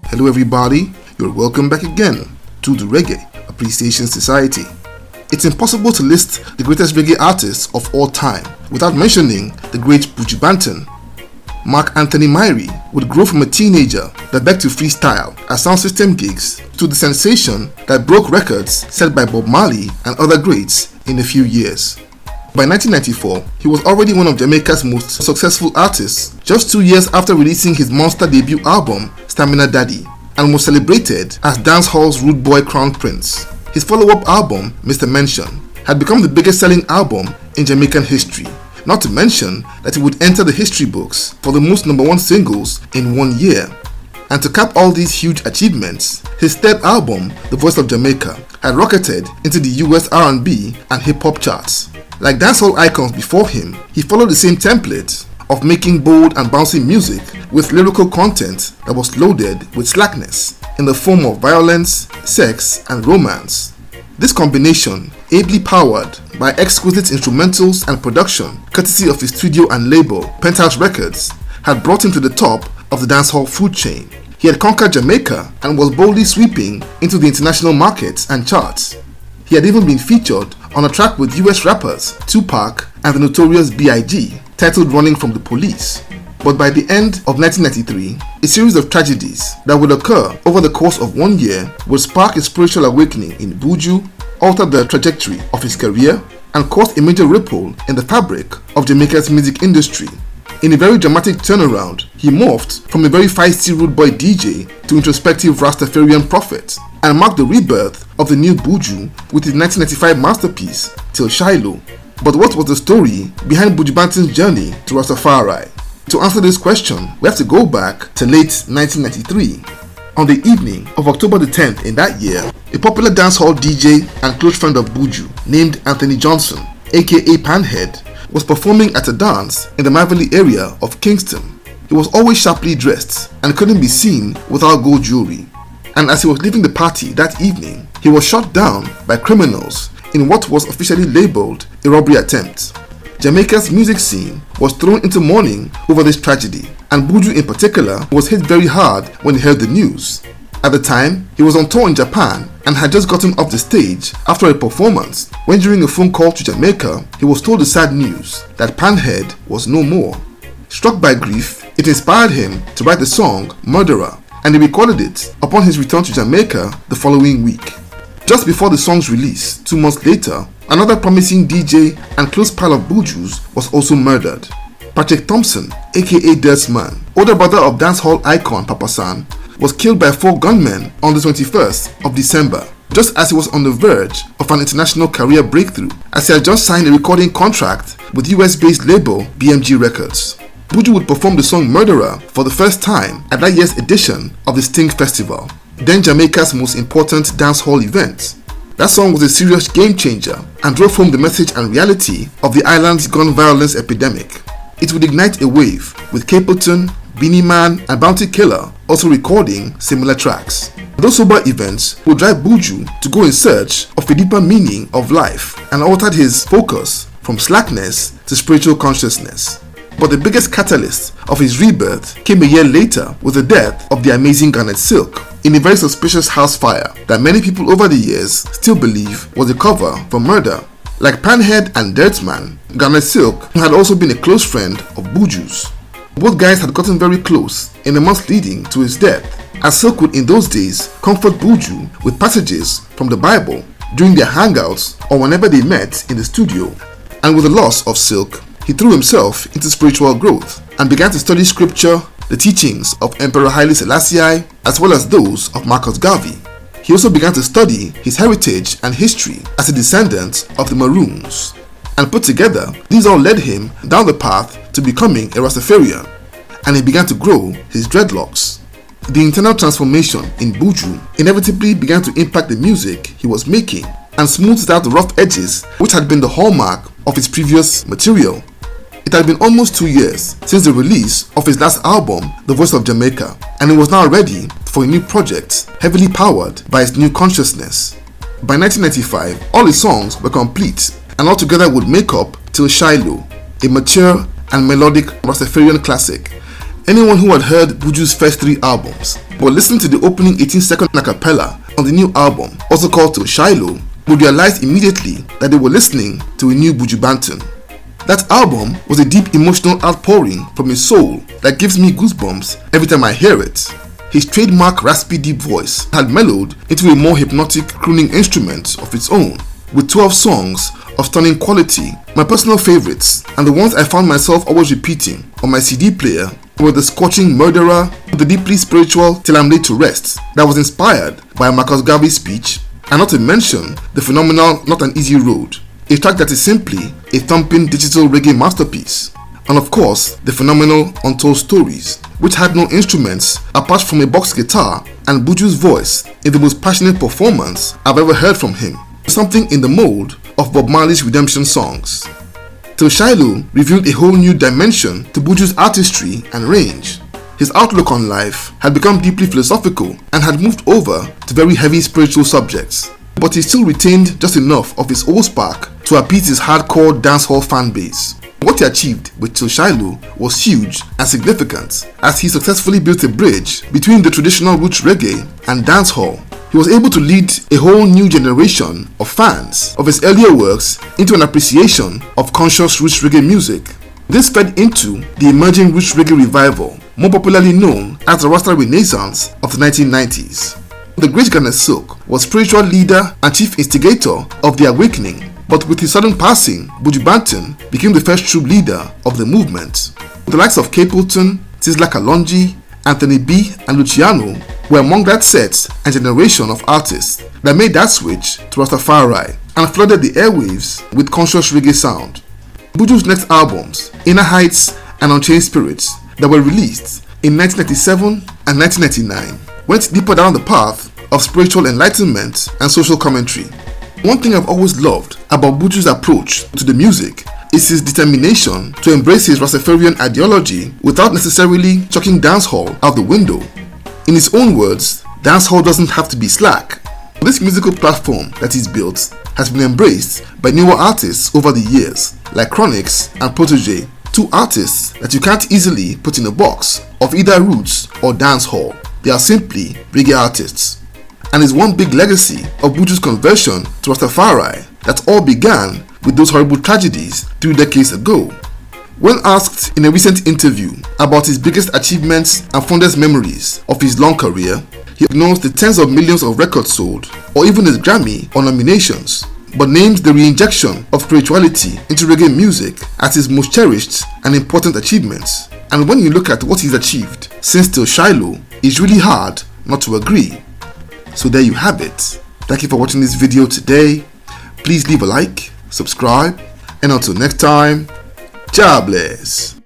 Hello everybody, you're welcome back again to the Reggae Appreciation Society. It's impossible to list the greatest reggae artists of all time without mentioning the great Buju Banton. Mark Anthony Myrie would grow from a teenager that begged to freestyle at sound system gigs to the sensation that broke records set by Bob Marley and other greats in a few years. By 1994, he was already one of Jamaica's most successful artists, just 2 years after releasing his monster debut album, Stamina Daddy, and was celebrated as Dancehall's Rudeboy Crown Prince. His follow-up album, Mr. Mention, had become the biggest selling album in Jamaican history, not to mention that it would enter the history books for the most #1 singles in 1 year. And to cap all these huge achievements, his third album, The Voice of Jamaica, had rocketed into the US R&B and hip-hop charts. Like dancehall icons before him, he followed the same template of making bold and bouncy music with lyrical content that was loaded with slackness in the form of violence, sex, and romance. This combination, ably powered by exquisite instrumentals and production courtesy of his studio and label, Penthouse Records, had brought him to the top of the dancehall food chain. He had conquered Jamaica and was boldly sweeping into the international markets and charts. He had even been featured on a track with US rappers Tupac and the Notorious B.I.G. titled Running from the Police. But by the end of 1993, a series of tragedies that would occur over the course of 1 year would spark a spiritual awakening in Buju, alter the trajectory of his career, and cause a major ripple in the fabric of Jamaica's music industry. In a very dramatic turnaround, he morphed from a very feisty rude boy DJ to introspective Rastafarian prophet, and marked the rebirth of the new Buju with his 1995 masterpiece, Til Shiloh. But what was the story behind Buju Banton's journey to Rastafari? To answer this question, we have to go back to late 1993. On the evening of October the 10th in that year, a popular dancehall DJ and close friend of Buju named Anthony Johnson, aka Panhead, was performing at a dance in the Maverly area of Kingston. He was always sharply dressed and couldn't be seen without gold jewelry. And as he was leaving the party that evening, he was shot down by criminals in what was officially labeled a robbery attempt. Jamaica's music scene was thrown into mourning over this tragedy, and Buju in particular was hit very hard when he heard the news. At the time, he was on tour in Japan and had just gotten off the stage after a performance when, during a phone call to Jamaica, he was told the sad news that Panhead was no more. Struck by grief, it inspired him to write the song Murderer, and he recorded it upon his return to Jamaica the following week. Just before the song's release, 2 months later, another promising DJ and close pal of Buju's was also murdered. Patrick Thompson, aka Dirtsman, older brother of dancehall icon Papa San, was killed by 4 gunmen on the 21st of December, just as he was on the verge of an international career breakthrough, as he had just signed a recording contract with US-based label BMG Records. Buju would perform the song Murderer for the first time at that year's edition of the Sting Festival, then Jamaica's most important dancehall event. That song was a serious game changer and drove home the message and reality of the island's gun violence epidemic. It would ignite a wave, with Capleton, Beanie Man and Bounty Killer also recording similar tracks. Those sober events would drive Buju to go in search of a deeper meaning of life and altered his focus from slackness to spiritual consciousness. But the biggest catalyst of his rebirth came a year later with the death of the amazing Garnet Silk in a very suspicious house fire that many people over the years still believe was a cover for murder. Like Panhead and Dirtsman, Garnet Silk had also been a close friend of Buju's. Both guys had gotten very close in the months leading to his death, as Silk would in those days comfort Buju with passages from the Bible during their hangouts or whenever they met in the studio. And with the loss of Silk, he threw himself into spiritual growth and began to study scripture, the teachings of Emperor Haile Selassie, as well as those of Marcus Garvey. He also began to study his heritage and history as a descendant of the Maroons. And put together, these all led him down the path to becoming a Rastafarian, and he began to grow his dreadlocks. The internal transformation in Buju inevitably began to impact the music he was making and smoothed out the rough edges which had been the hallmark of his previous material. It had been almost 2 years since the release of his last album, The Voice of Jamaica, and he was now ready for a new project heavily powered by his new consciousness. By 1995, all his songs were complete and altogether would make up Til Shiloh, a mature and melodic Rastafarian classic, Anyone who had heard Buju's first 3 albums but listened to the opening 18-second a cappella on the new album, also called Til Shiloh, would realize immediately that they were listening to a new Buju Banton. That album was a deep emotional outpouring from his soul that gives me goosebumps every time I hear it. His trademark raspy deep voice had mellowed into a more hypnotic crooning instrument of its own, with 12 songs of stunning quality. My personal favorites, and the ones I found myself always repeating on my CD player, were The Scorching Murderer, the deeply spiritual Till I'm Laid to Rest that was inspired by Marcus Garvey's speech, and not to mention the phenomenal Not an Easy Road, a track that is simply a thumping digital reggae masterpiece. And of course, the phenomenal Untold Stories, which had no instruments apart from a box guitar and Buju's voice in the most passionate performance I've ever heard from him, something in the mold of Bob Marley's redemption songs. Til Shiloh revealed a whole new dimension to Buju's artistry and range. His outlook on life had become deeply philosophical and had moved over to very heavy spiritual subjects, but he still retained just enough of his old spark to appease his hardcore dancehall fan base. What he achieved with Til Shiloh was huge and significant, as he successfully built a bridge between the traditional roots reggae and dancehall. He was able to lead a whole new generation of fans of his earlier works into an appreciation of conscious roots reggae music. This fed into the emerging roots reggae revival, more popularly known as the Rasta Renaissance of the 1990s. The great Ghana Silk was spiritual leader and chief instigator of the awakening, but with his sudden passing, Buju Banton became the first true leader of the movement. The likes of Capleton, Sizzla Kalonji, Anthony B and Luciano were among that set and generation of artists that made that switch to Rastafari and flooded the airwaves with conscious reggae sound. Buju's next albums, Inner Heights and Unchained Spirits, that were released in 1997 and 1999, went deeper down the path of spiritual enlightenment and social commentary. One thing I've always loved about Buju's approach to the music is his determination to embrace his Rastafarian ideology without necessarily chucking dancehall out the window. In his own words, dancehall doesn't have to be slack. This musical platform that he's built has been embraced by newer artists over the years, like Chronix and Protege, 2 artists that you can't easily put in a box of either roots or dancehall. They are simply reggae artists. And is one big legacy of Buju's conversion to Rastafari that all began with those horrible tragedies 3 decades ago. When asked in a recent interview about his biggest achievements and fondest memories of his long career, he ignores the tens of millions of records sold or even his Grammy or nominations, but names the reinjection of spirituality into reggae music as his most cherished and important achievements. And when you look at what he's achieved since Til Shiloh, it's really hard not to agree. So there you have it. Thank you for watching this video today. Please leave a like, subscribe, and until next time, God bless.